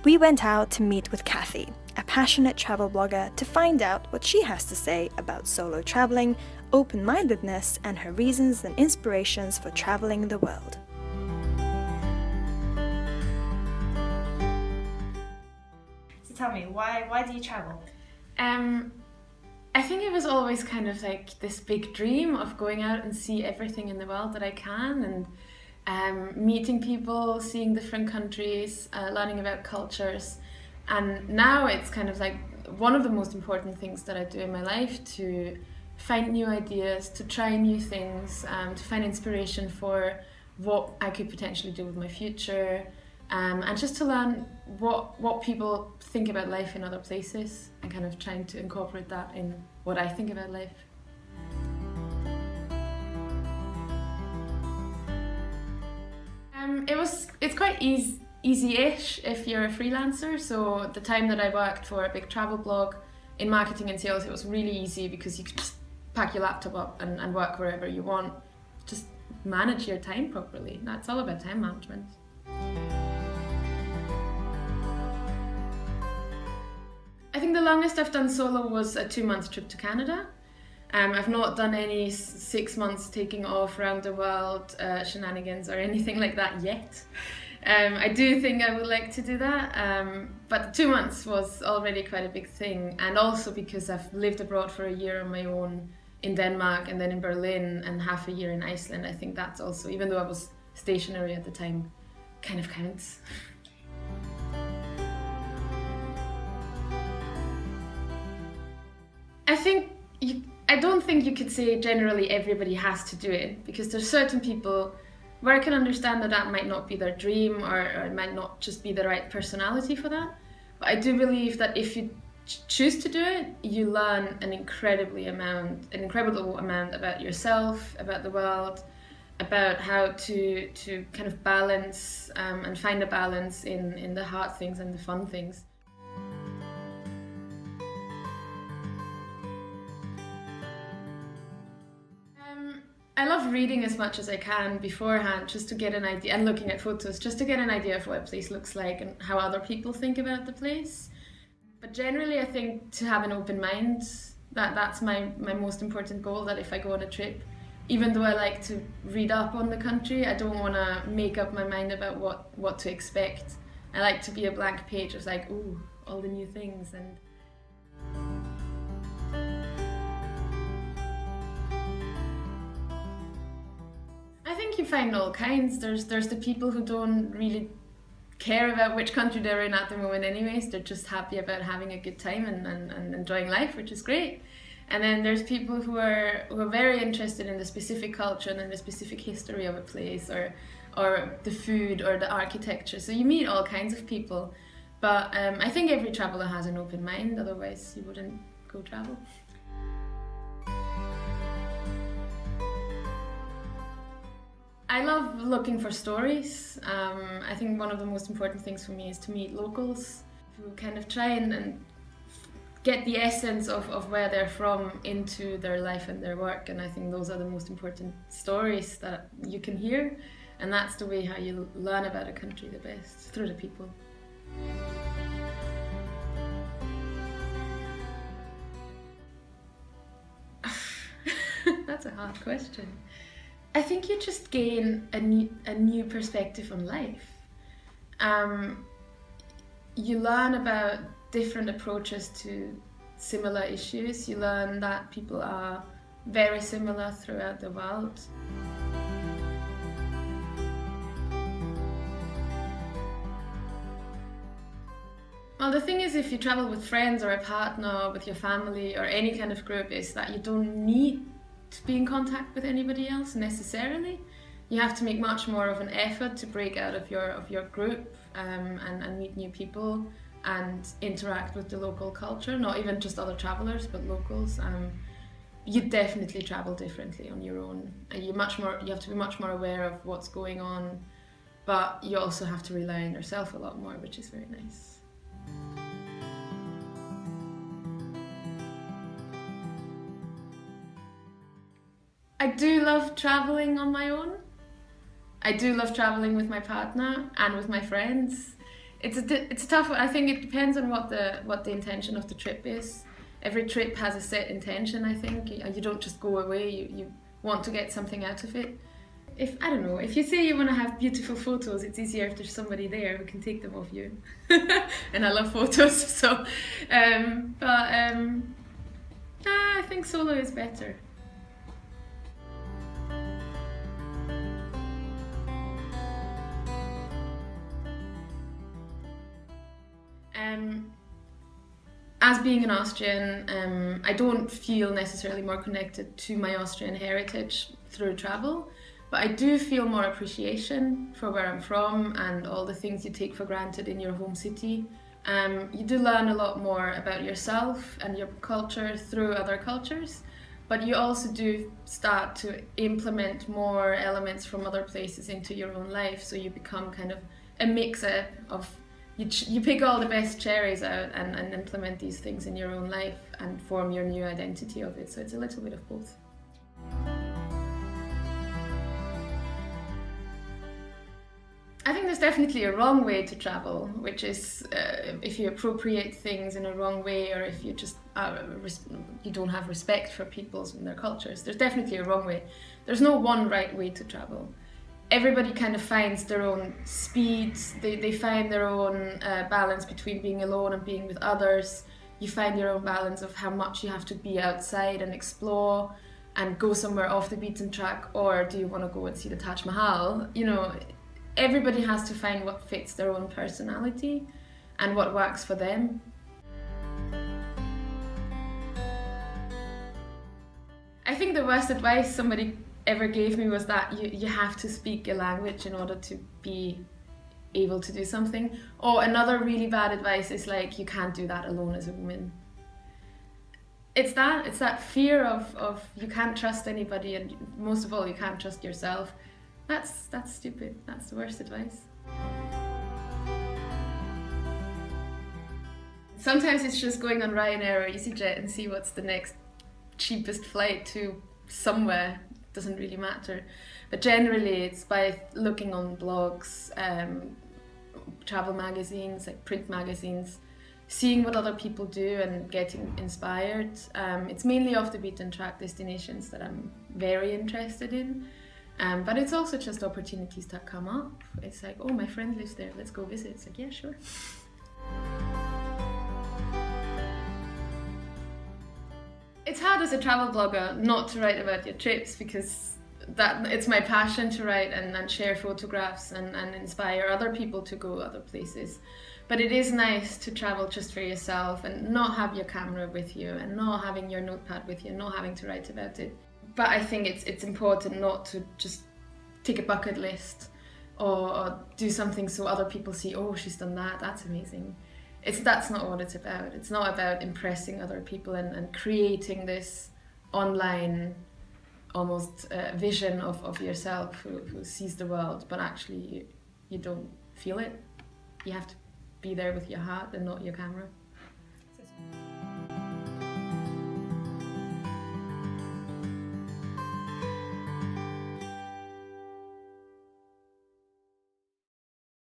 we went out to meet with Kathy, a passionate travel blogger, to find out what she has to say about solo traveling, open-mindedness, and her reasons and inspirations for traveling the world. So tell me, why do you travel? I think it was always kind of like this big dream of going out and see everything in the world that I can, and meeting people, seeing different countries, learning about cultures. And now it's kind of like one of the most important things that I do in my life, to find new ideas, to try new things, to find inspiration for what I could potentially do with my future, and just to learn what people think about life in other places, and kind of trying to incorporate that in what I think about life. It's quite easy-ish if you're a freelancer. So the time that I worked for a big travel blog in marketing and sales, it was really easy because you could just pack your laptop up and work wherever you want. Just manage your time properly. That's all about time management. I think the longest I've done solo was a 2-month trip to Canada. I've not done any 6 months taking off around the world shenanigans or anything like that yet. I do think I would like to do that, but 2 months was already quite a big thing, and also because I've lived abroad for a year on my own in Denmark and then in Berlin and half a year in Iceland. I think that's also, even though I was stationary at the time, kind of counts. I don't think you could say generally everybody has to do it, because there's certain people where I can understand that might not be their dream, or it might not just be the right personality for that. But I do believe that if you choose to do it, you learn an incredible amount about yourself, about the world, about how to kind of balance and find a balance in the hard things and the fun things. I love reading as much as I can beforehand, just to get an idea, and looking at photos, just to get an idea of what a place looks like and how other people think about the place. But generally, I think to have an open mind, that's my most important goal, that if I go on a trip, even though I like to read up on the country, I don't want to make up my mind about what to expect. I like to be a blank page of like, ooh, all the new things. And I think you find all kinds. There's the people who don't really care about which country they're in at the moment anyways. They're just happy about having a good time and enjoying life, which is great. And then there's people who are very interested in the specific culture and the specific history of a place, or the food or the architecture. So you meet all kinds of people. But I think every traveller has an open mind, otherwise you wouldn't go travel. I love looking for stories. I think one of the most important things for me is to meet locals who kind of try and get the essence of where they're from into their life and their work. And I think those are the most important stories that you can hear. And that's the way how you learn about a country the best, through the people. That's a hard question. I think you just gain a new perspective on life. You learn about different approaches to similar issues. You learn that people are very similar throughout the world. Well, the thing is, if you travel with friends or a partner or with your family or any kind of group, is that you don't need to be in contact with anybody else necessarily. You have to make much more of an effort to break out of your group and meet new people and interact with the local culture, not even just other travelers but locals. You definitely travel differently on your own. You have to be much more aware of what's going on, but you also have to rely on yourself a lot more, which is very nice. I do love traveling on my own. I do love traveling with my partner and with my friends. it's a tough one. I think it depends on what the intention of the trip is. Every trip has a set intention, I think. You don't just go away, you want to get something out of it. I don't know, if you say you want to have beautiful photos, it's easier if there's somebody there who can take them of you. And I love photos, so. I think solo is better. As being an Austrian, I don't feel necessarily more connected to my Austrian heritage through travel, but I do feel more appreciation for where I'm from and all the things you take for granted in your home city. You do learn a lot more about yourself and your culture through other cultures, but you also do start to implement more elements from other places into your own life, so you become kind of a mix-up of you pick all the best cherries out and implement these things in your own life and form your new identity of it. So it's a little bit of both. I think there's definitely a wrong way to travel, which is if you appropriate things in a wrong way, or if you just you don't have respect for people's and their cultures. There's definitely a wrong way. There's no one right way to travel. Everybody kind of finds their own speed, they find their own balance between being alone and being with others. You find your own balance of how much you have to be outside and explore and go somewhere off the beaten track, or do you want to go and see the Taj Mahal? You know, everybody has to find what fits their own personality and what works for them. I think the worst advice somebody ever gave me was that you have to speak a language in order to be able to do something. Or another really bad advice is like, you can't do that alone as a woman. It's that fear of you can't trust anybody, and most of all you can't trust yourself. That's stupid. That's the worst advice. Sometimes it's just going on Ryanair or EasyJet and see what's the next cheapest flight to somewhere. Doesn't really matter, but generally it's by looking on blogs, travel magazines, like print magazines, seeing what other people do and getting inspired. It's mainly off the beaten track destinations that I'm very interested in, but it's also just opportunities that come up. It's like, oh, my friend lives there, let's go visit. It's like, yeah, sure. It's hard as a travel blogger not to write about your trips, because it's my passion to write and share photographs and inspire other people to go other places. But it is nice to travel just for yourself and not have your camera with you and not having your notepad with you and not having to write about it. But I think it's important not to just take a bucket list or do something so other people see, oh, she's done that, that's amazing. That's not what it's about. It's not about impressing other people and creating this online almost vision of yourself who sees the world, but actually you don't feel it. You have to be there with your heart and not your camera.